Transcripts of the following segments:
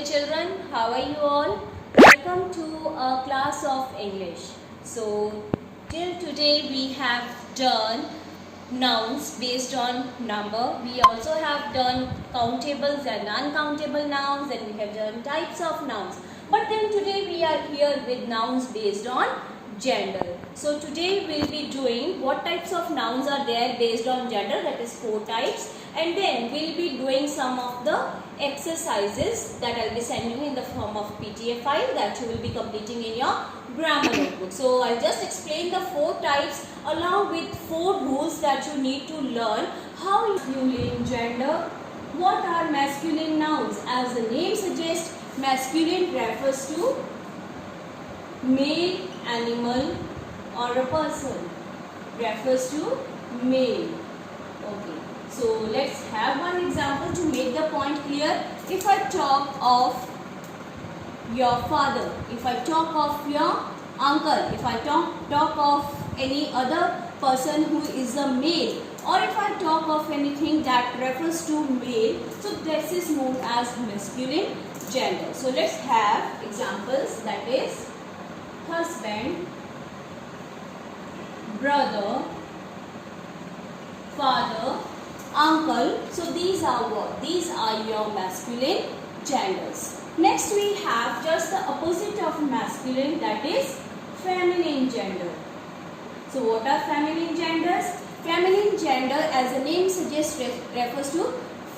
children, how are you all? Welcome to a class of English. So till today we have done nouns based on number. We also have done countables and uncountable nouns, and we have done types of nouns. But then today we are here with nouns based on gender. So today we will be doing what types of nouns are there based on gender, that is 4 types, and then we will be doing some of the exercises that I will be sending you in the form of PTA file that you will be completing in your grammar notebook. So I will just explain the 4 types along with 4 rules that you need to learn. How masculine gender, what are masculine nouns? As the name suggests, masculine refers to male, animal or a person, refers to male. Okay, so let's have one example to make the point clear. If I talk of your father, if I talk of your uncle, if I talk of any other person who is a male, or if I talk of anything that refers to male, so this is known as masculine gender. So let's have examples, that is husband, brother, father, uncle. So these are what? These are your masculine genders. Next we have just the opposite of masculine, that is feminine gender. So what are feminine genders? Feminine gender, as the name suggests, refers to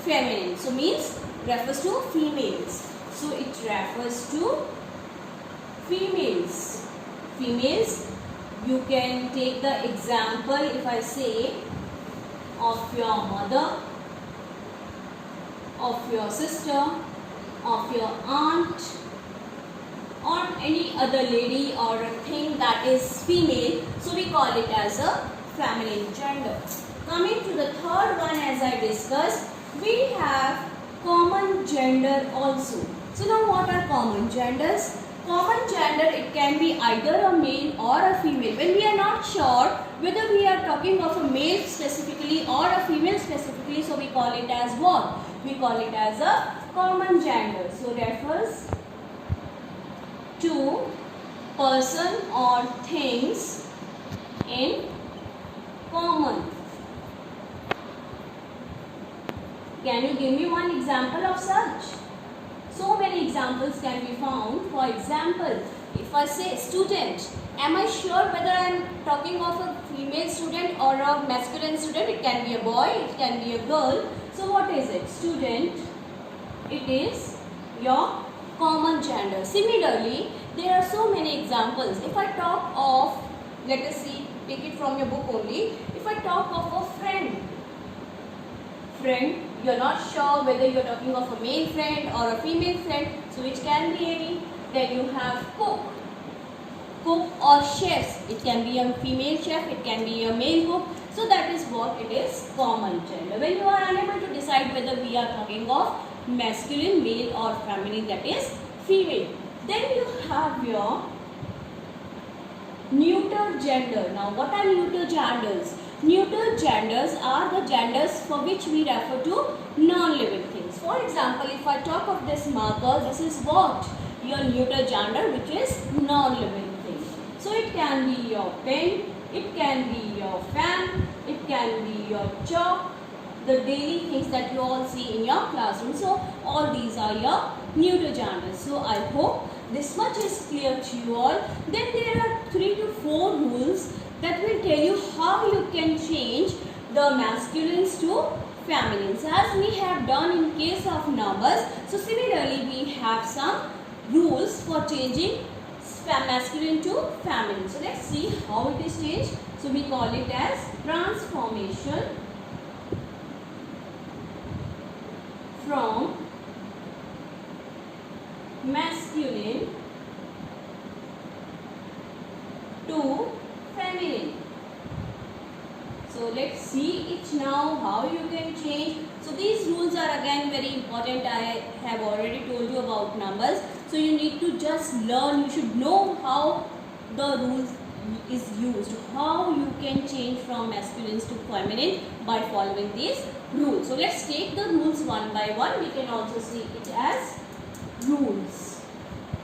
feminine. So means refers to females. So it refers to females. Females, you can take the example if I say of your mother, of your sister, of your aunt, or any other lady or a thing that is female. So we call it as a feminine gender. Coming to the third one, as I discussed, we have common gender also. So now what are common genders? Common gender, it can be either a male or a female. When we are not sure whether we are talking of a male specifically or a female specifically, so we call it as what? We call it as a common gender. So refers to person or things in common. Can you give me one example of such? So many examples can be found. For example, if I say student, am I sure whether I am talking of a female student or a masculine student? It can be a boy, it can be a girl. So what is it? Student, it is your common gender. Similarly, there are so many examples. If I talk of, let us see, take it from your book only. If I talk of a friend, you are not sure whether you are talking of a male friend or a female friend, so which can be any. Then you have cook or chef. It can be a female chef, it can be a male cook. So that is what it is, common gender. When you are unable to decide whether we are talking of masculine, male or feminine, that is female. Then you have your neuter gender. Now what are neuter genders? Neuter genders are the genders for which we refer to non-living things. For example, if I talk of this marker, this is what? Your neuter gender, which is non-living thing. So it can be your pen, it can be your fan, it can be your chalk, the daily things that you all see in your classroom. So all these are your neuter genders. So I hope this much is clear to you all. Then there are 3 to 4 rules that will tell you how you can change the masculines to feminines, as we have done in case of numbers. So similarly, we have some rules for changing masculine to feminine. So let's see how it is changed. So we call it as transformation from masculine to feminine. So let's see it now, how you can change. So these rules are again very important. I have already told you about numbers. So you need to just learn, you should know how the rules is used, how you can change from masculines to feminine by following these rules. So let's take the rules one by one. We can also see it as rules.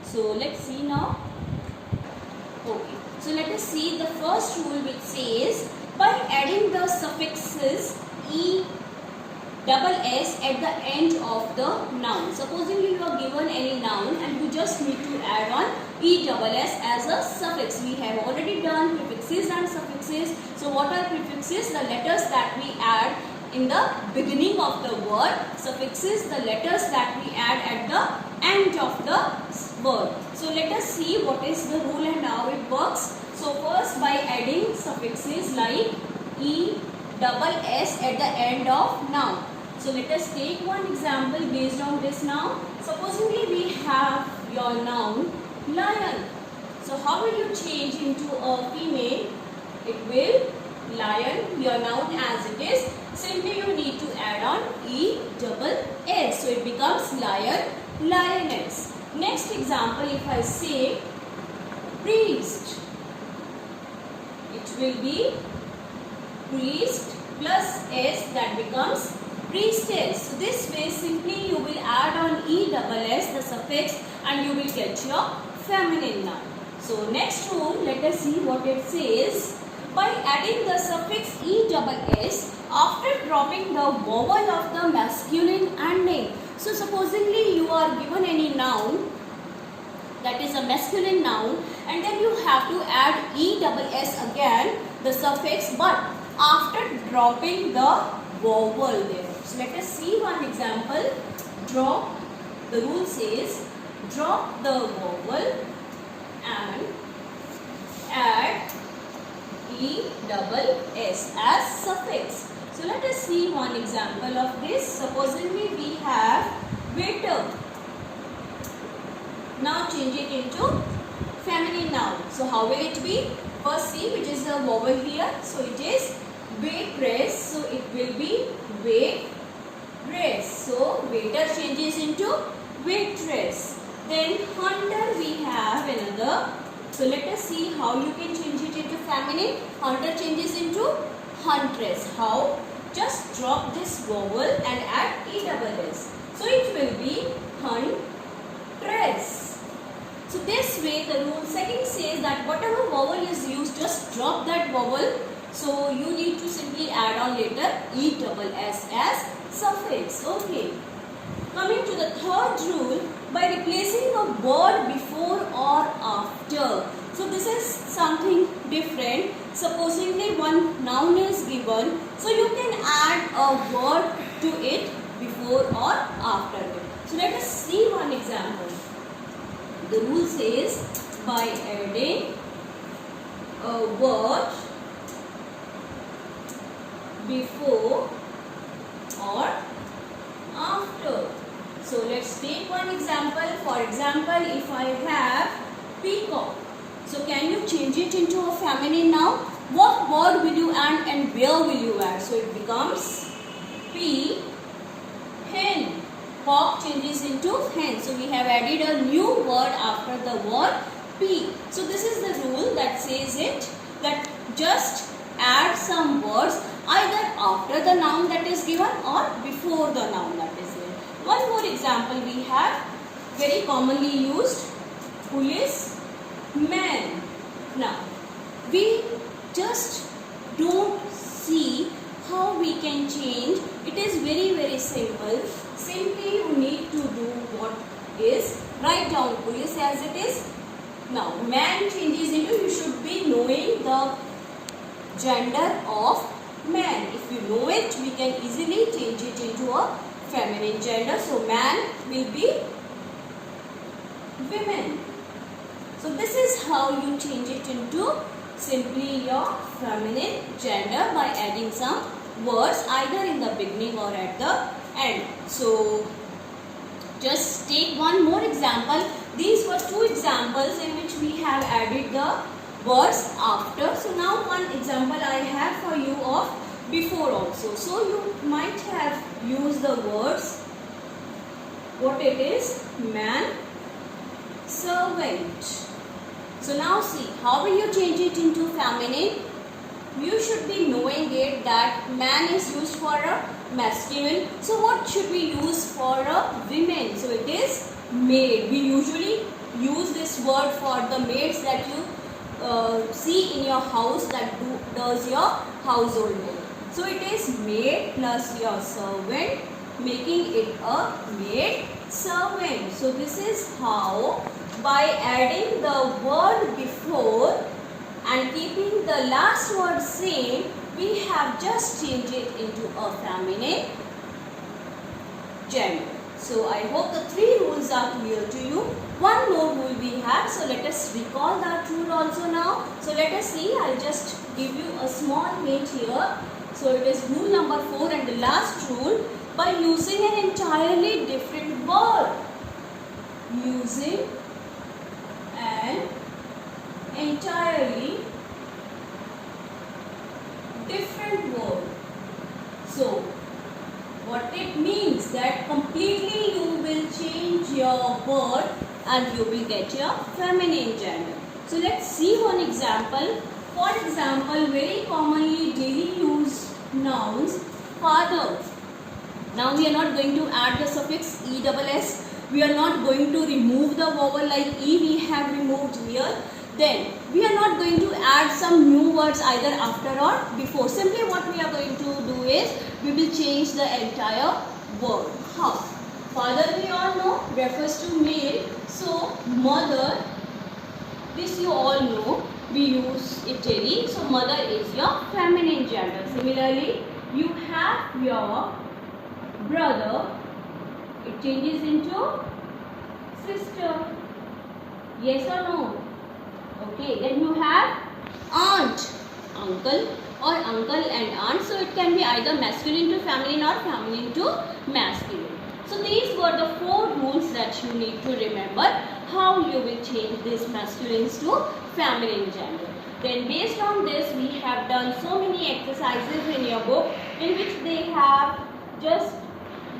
So let's see now. Okay, so let us see the first rule, which says by adding the suffixes e double s at the end of the noun. Supposingly you are given any noun and you just need to add on e double s as a suffix. We have already done prefixes and suffixes. So what are prefixes? The letters that we add in the beginning of the word. Suffixes, the letters that we add at the end of the word. So let us see what is the rule and how it works. So first, by adding suffixes like e double s at the end of noun. So let us take one example based on this noun. Supposingly we have your noun lion. So how will you change into a female? It will lion, your noun as it is. Simply you need to add on e double s. So it becomes lion, lioness. Next example, if I say priest, it will be priest plus s, that becomes priestess. So this way simply you will add on e double s, the suffix, and you will get your feminine noun. So next rule, let us see what it says. By adding the suffix e double s after dropping the vowel of the masculine ending. So supposingly you are given any noun that is a masculine noun, and then you have to add e double s again, the suffix, but after dropping the vowel there. So let us see one example. Drop, the rule says drop the vowel and add e double s as suffix. So let us see one example of this. Supposingly we have waiter. Now change it into feminine noun. So how will it be? First see which is the vowel here. So it is waitress. So it will be waitress. So waiter changes into waitress. Then hunter we have another. So let us see how you can change it into feminine. Hunter changes into huntress. How? Just drop this vowel and add e double s. So it will be huntress. So this way the rule second says that whatever vowel is used, just drop that vowel. So you need to simply add on later e double s as suffix. Okay. Coming to the third rule, by replacing a word before or after. So this is something different. Supposingly one noun is given, so you can add a word to it before or after it. So let us see one example. The rule says by adding a word before or after. So let's take one example. For example, if I have peacock, so can you change it into a feminine noun? What word will you add and where will you add? So it becomes hen. Cock changes into hen. So we have added a new word after the word p. So this is the rule that says it, that just add some words either after the noun that is given or before the noun that is given. One more example we have, very commonly used, policeman. Now, we just don't see how we can change. It is very simple. Simply you need to do what is, write down police as it is. Now, man changes into, you should be knowing the gender of man. If you know it, we can easily change it into a feminine gender. So man will be women. So this is how you change it into simply your feminine gender by adding some words either in the beginning or at the end. So just take one more example. These were two examples in which we have added the words after. So now one example I have for you of before also. So you might have used the words, what it is, man, servant. So now see, how will you change it into feminine? You should be knowing it that man is used for a masculine. So what should we use for a women? So it is maid. We usually use this word for the maids that you see in your house that does your household work. So it is maid plus your servant, making it a maid servant. So this is how, by adding the word before and keeping the last word same, we have just changed it into a feminine gender. So I hope the 3 rules are clear to you. One more rule we have. So let us recall that rule also now. So let us see. I'll just give you a small hint here. So it is rule number 4 and the last rule. By using an entirely different word. Using an entirely different word. So what it means that completely you will change your word and you will get your feminine gender. So let's see one example. For example, very commonly daily used nouns, father. Now we are not going to add the suffix ESS. We are not going to remove the vowel like E we have removed here. Then we are not going to add some new words either after or before. Simply what we are going to do is we will change the entire word. How? Father we all know refers to male. So mother, this you all know, we use it daily. So mother is your feminine gender. Similarly, you have your brother, it changes into sister. Yes or no? Okay, then you have aunt, uncle, or uncle and aunt. So it can be either masculine to feminine or feminine to masculine. So these were the 4 rules that you need to remember how you will change these masculines to feminine gender. Then based on this, we have done so many exercises in your book in which they have just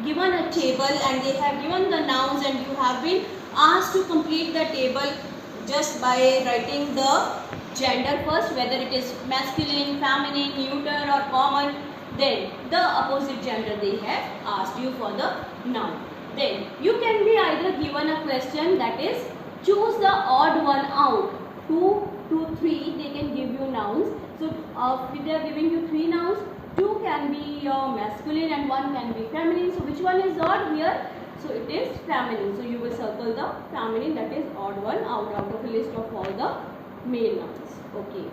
given a table and they have given the nouns and you have been asked to complete the table just by writing the gender first, whether it is masculine, feminine, neuter or common. Then the opposite gender they have asked you for the noun. Then you can be either given a question that is choose the odd one out. 2, 2, 3 they can give you nouns. So if they are giving you 3 nouns, 2 can be your masculine and 1 can be feminine. So which one is odd here? So it is feminine. So you will circle the feminine, that is odd one out of a list of all the male nouns. Okay.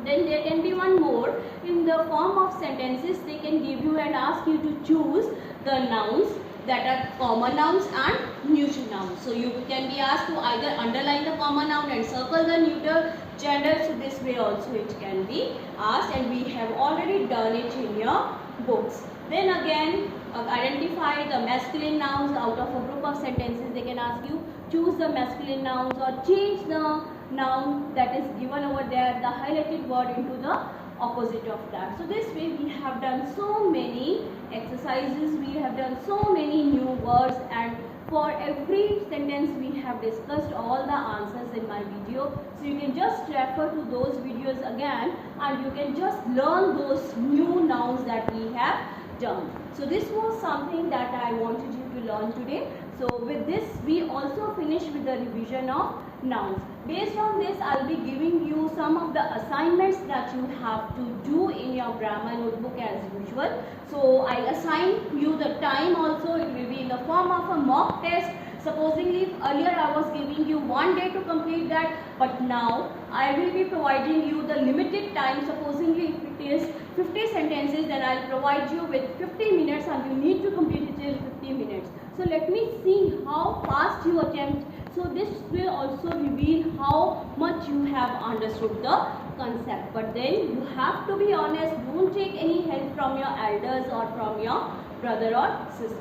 Then there can be one more. In the form of sentences, they can give you and ask you to choose the nouns that are common nouns and neuter nouns. So you can be asked to either underline the common noun and circle the neuter gender. So this way also it can be asked, and we have already done it in your books. Then again, identify the masculine nouns out of a group of sentences. They can ask you choose the masculine nouns or change the noun that is given over there, the highlighted word, into the opposite of that. So this way we have done so many exercises, we have done so many new words, and for every sentence we have discussed all the answers in my video. So you can just refer to those videos again and you can just learn those new nouns that we have done. So this was something that I wanted you to learn today. So with this we also finish with the revision of nouns. Based on this, I'll be giving you some of the assignments that you have to do in your grammar notebook as usual. So I'll assign you the time also. It will be in the form of a mock test. Supposingly earlier I was giving you 1 day to complete that, but now I will be providing you the limited time. Supposingly if it is 50 sentences, then I'll provide you with 50 minutes and you need to complete it in 50 minutes. So let me see how fast you attempt. So this will also reveal how much you have understood the concept. But then you have to be honest. Don't take any help from your elders or from your brother or sister.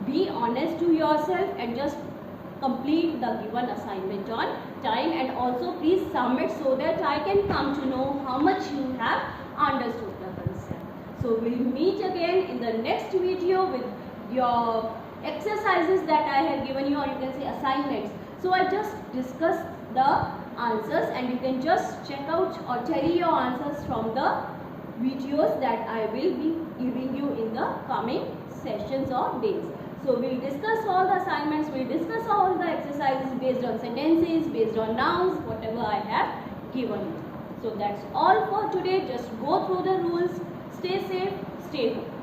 Be honest to yourself and just complete the given assignment on time, and also please submit so that I can come to know how much you have understood the concept. So we'll meet again in the next video with your exercises that I have given you, or you can say assignments. So I just discussed the answers and you can just check out or tally your answers from the videos that I will be giving you in the coming sessions or days. So we'll discuss all the assignments, we'll discuss based on sentences, based on nouns, whatever I have given you. So that's all for today. Just go through the rules. Stay safe, stay home.